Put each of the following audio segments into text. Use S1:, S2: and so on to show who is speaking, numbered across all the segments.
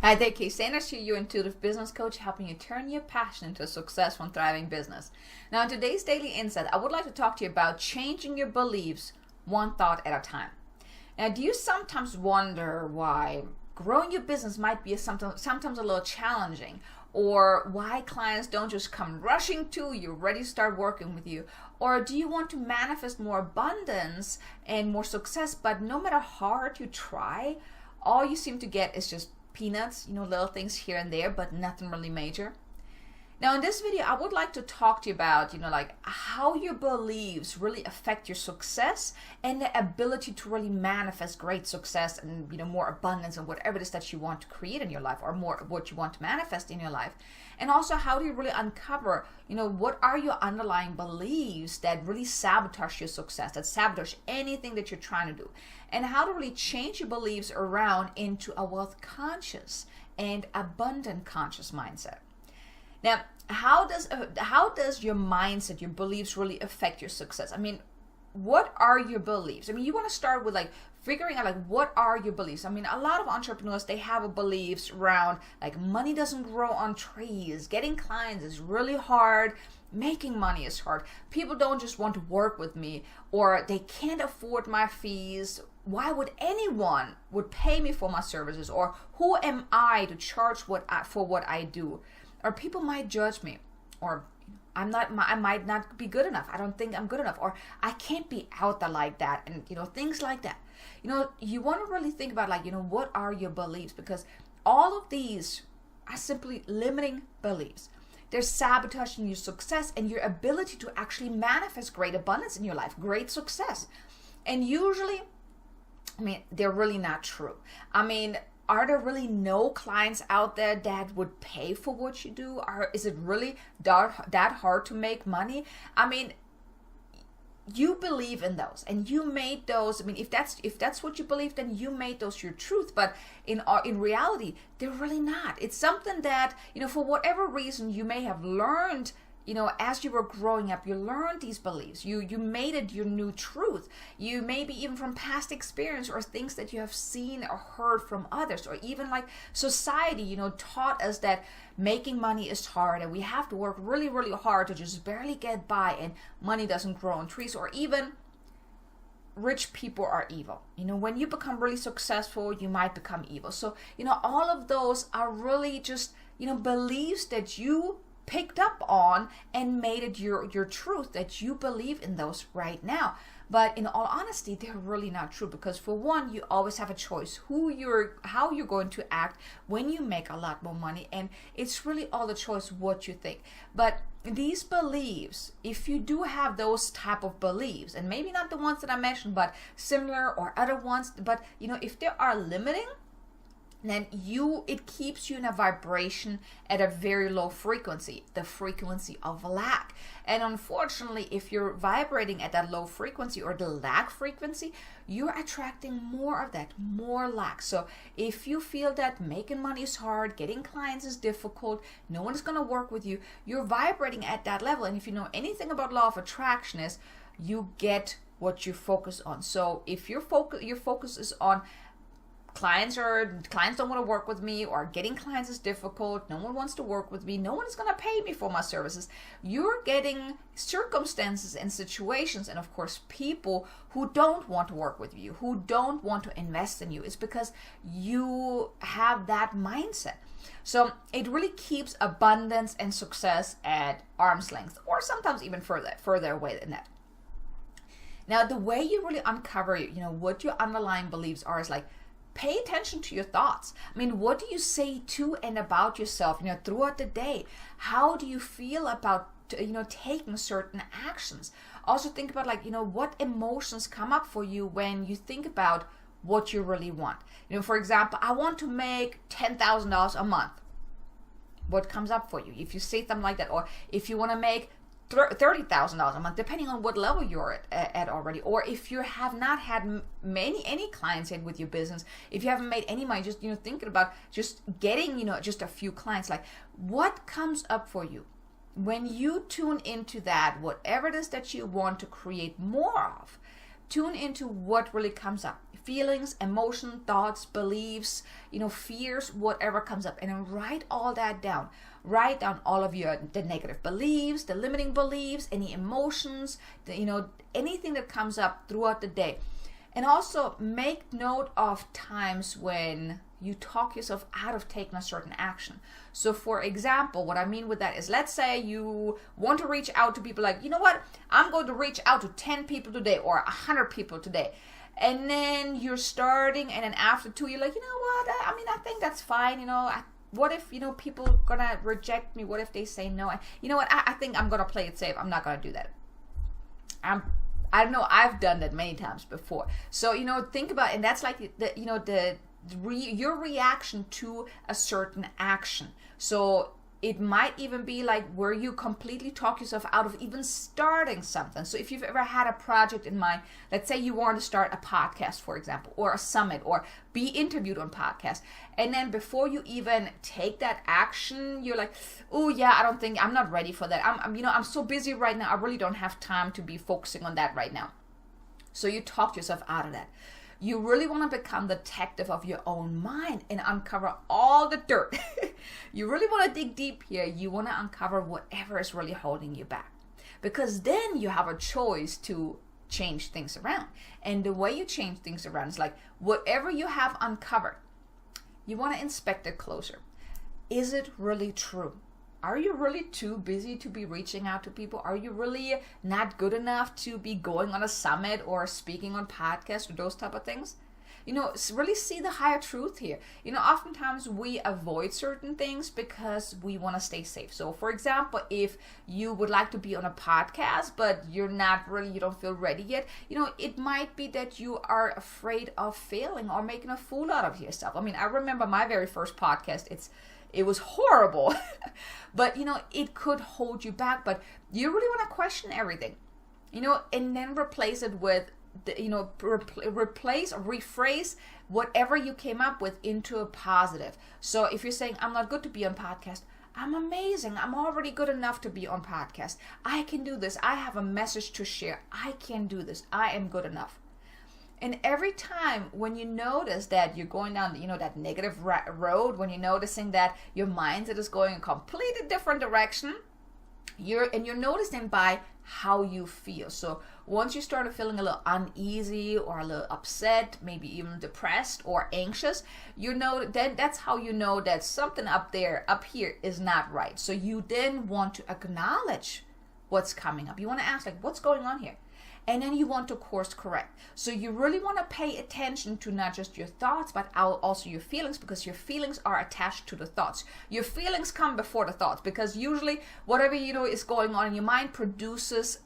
S1: Hi there, Kay Sanders here, your intuitive business coach, helping you turn your passion into a successful and thriving business. Now, in today's daily insight, I would like to talk to you about changing your beliefs one thought at a time. Now, do you sometimes wonder why growing your business might be sometimes a little challenging, or why clients don't just come rushing to you, ready to start working with you? Or do you want to manifest more abundance and more success, but no matter how hard you try, all you seem to get is just peanuts, little things here and there, but nothing really major? Now, in this video, I would like to talk to you about, like how your beliefs really affect your success and the ability to really manifest great success and, more abundance and whatever it is that you want to create in your life, or more what you want to manifest in your life. And also, how do you really uncover, what are your underlying beliefs that really sabotage your success, that sabotage anything that you're trying to do, and how to really change your beliefs around into a wealth conscious and abundant conscious mindset. Now, how does your mindset, your beliefs really affect your success? I mean, what are your beliefs? I mean, you want to start with figuring out what are your beliefs? I mean, a lot of entrepreneurs, they have beliefs around money doesn't grow on trees, getting clients is really hard, making money is hard, people don't just want to work with me, or they can't afford my fees. Why would anyone would pay me for my services? Or who am I to charge for what I do? Or people might judge me, or I might not be good enough. I don't think I'm good enough, or I can't be out there like that, and things like that. You want to really think about what are your beliefs, because all of these are simply limiting beliefs. They're sabotaging your success and your ability to actually manifest great abundance in your life, great success. And usually, they're really not true. Are there really no clients out there that would pay for what you do? Is it really that hard to make money? You believe in those, and you made those. If that's what you believe, then you made those your truth. But in reality, they're really not. It's something that for whatever reason you may have learned. As you were growing up, you learned these beliefs. You made it your new truth. You maybe even from past experience or things that you have seen or heard from others, or even society, taught us that making money is hard and we have to work really, really hard to just barely get by, and money doesn't grow on trees, or even rich people are evil. When you become really successful, you might become evil. So, all of those are really just, beliefs that you picked up on and made it your truth, that you believe in those right now. But in all honesty, they're really not true, because for one, you always have a choice how you're going to act when you make a lot more money, and it's really all the choice what you think. But these beliefs, if you do have those type of beliefs, and maybe not the ones that I mentioned, but similar or other ones, but if they are limiting, then it keeps you in a vibration at a very low frequency, the frequency of lack. And unfortunately, if you're vibrating at that low frequency or the lack frequency, you're attracting more of that, more lack. So if you feel that making money is hard, getting clients is difficult, no one is going to work with you, you're vibrating at that level. And if you know anything about law of attraction, is you get what you focus on. So if your focus is on clients don't want to work with me, or getting clients is difficult, no one wants to work with me, no one is going to pay me for my services, you're getting circumstances and situations, and of course people who don't want to work with you, who don't want to invest in you. It's because you have that mindset. So it really keeps abundance and success at arm's length, or sometimes even further away than that. Now, the way you really uncover what your underlying beliefs are is pay attention to your thoughts. What do you say to and about yourself, throughout the day? How do you feel about, taking certain actions? Also think about, what emotions come up for you when you think about what you really want. For example, I want to make $10,000 a month. What comes up for you? If you say something like that, or if you want to make $30,000 a month, depending on what level you're at already, or if you have not had any clients in with your business, if you haven't made any money, just thinking about just getting just a few clients, what comes up for you when you tune into that, whatever it is that you want to create more of. tune into what really comes up. Feelings, emotion, thoughts, beliefs, fears, whatever comes up. And then write all that down. Write down all of the negative beliefs, the limiting beliefs, any emotions, anything that comes up throughout the day. And also make note of times when you talk yourself out of taking a certain action. So for example, what I mean with that is, let's say you want to reach out to people, like, you know what, I'm going to reach out to 10 people today or 100 people today. And then you're starting, and then after 2, you're like, you know what, I think that's fine, what if, people gonna reject me? What if they say no? You know what, I think I'm gonna play it safe. I'm not gonna do that. I don't know, I've done that many times before. So, think about, and that's like your reaction to a certain action. So it might even be like where you completely talk yourself out of even starting something. So if you've ever had a project in mind, let's say you want to start a podcast, for example, or a summit, or be interviewed on podcast, and then before you even take that action, you're like, oh yeah, I'm not ready for that. I'm so busy right now. I really don't have time to be focusing on that right now. So you talk yourself out of that. You really want to become the detective of your own mind and uncover all the dirt. You really want to dig deep here. You want to uncover whatever is really holding you back. Because then you have a choice to change things around. And the way you change things around is like, whatever you have uncovered, you want to inspect it closer. Is it really true? Are you really too busy to be reaching out to people? Are you really not good enough to be going on a summit or speaking on podcasts or those type of things? Really see the higher truth here. Oftentimes we avoid certain things because we want to stay safe. So for example, if you would like to be on a podcast, but you don't feel ready yet, it might be that you are afraid of failing or making a fool out of yourself. I remember my very first podcast, it was horrible, but it could hold you back. But you really want to question everything, and then replace it with, replace or rephrase whatever you came up with into a positive. So if you're saying, I'm not good to be on podcast, I'm amazing. I'm already good enough to be on podcast. I can do this. I have a message to share. I can do this. I am good enough. And every time when you notice that you're going down, that negative road, when you're noticing that your mindset is going a completely different direction, you're noticing by how you feel. So once you start feeling a little uneasy or a little upset, maybe even depressed or anxious, then that's how you know that something up here is not right. So you then want to acknowledge what's coming up. You want to ask, like, what's going on here? And then you want to course correct. So you really want to pay attention to not just your thoughts, but also your feelings, because your feelings are attached to the thoughts. Your feelings come before the thoughts, because usually whatever is going on in your mind produces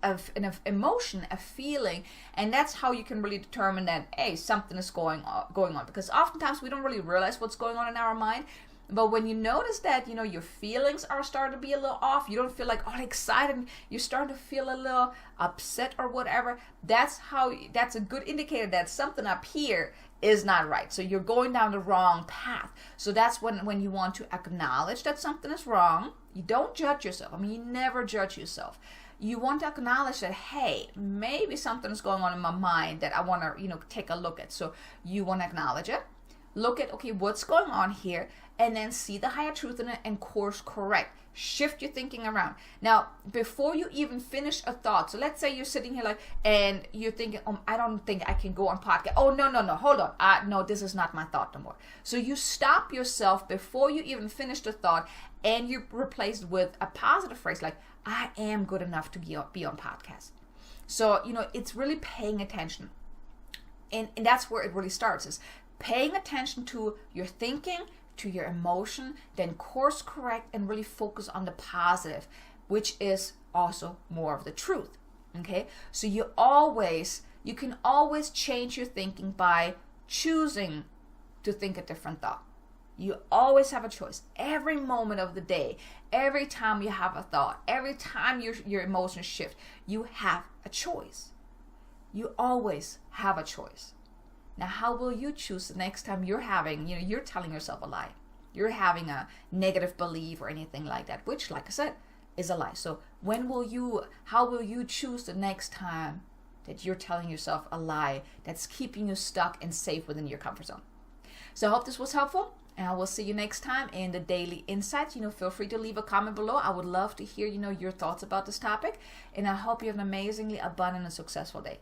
S1: an emotion, a feeling, and that's how you can really determine that, hey, something is going on. Because oftentimes we don't really realize what's going on in our mind. But when you notice that, your feelings are starting to be a little off, you don't feel like all excited, you're starting to feel a little upset or whatever, that's a good indicator that something up here is not right. So you're going down the wrong path. So that's when you want to acknowledge that something is wrong. You don't judge yourself. You never judge yourself. You want to acknowledge that, hey, maybe something is going on in my mind that I want to, take a look at. So you want to acknowledge it. Look at, okay, what's going on here, and then see the higher truth in it and course correct. Shift your thinking around. Now, before you even finish a thought, so let's say you're sitting here and you're thinking, I don't think I can go on podcast. Oh, no, hold on. No, this is not my thought no more. So you stop yourself before you even finish the thought, and you replace it with a positive phrase like, I am good enough to be on podcast. So, it's really paying attention. And that's where it really starts, is paying attention to your thinking, to your emotion, then course correct and really focus on the positive, which is also more of the truth. Okay? So you can always change your thinking by choosing to think a different thought. You always have a choice. Every moment of the day, every time you have a thought, every time your emotions shift, you have a choice. You always have a choice. Now, how will you choose the next time you're telling yourself a lie? You're having a negative belief or anything like that, which, like I said, is a lie. So how will you choose the next time that you're telling yourself a lie that's keeping you stuck and safe within your comfort zone. So I hope this was helpful, and I will see you next time in the Daily Insights. Feel free to leave a comment below. I would love to hear, your thoughts about this topic, and I hope you have an amazingly abundant and successful day.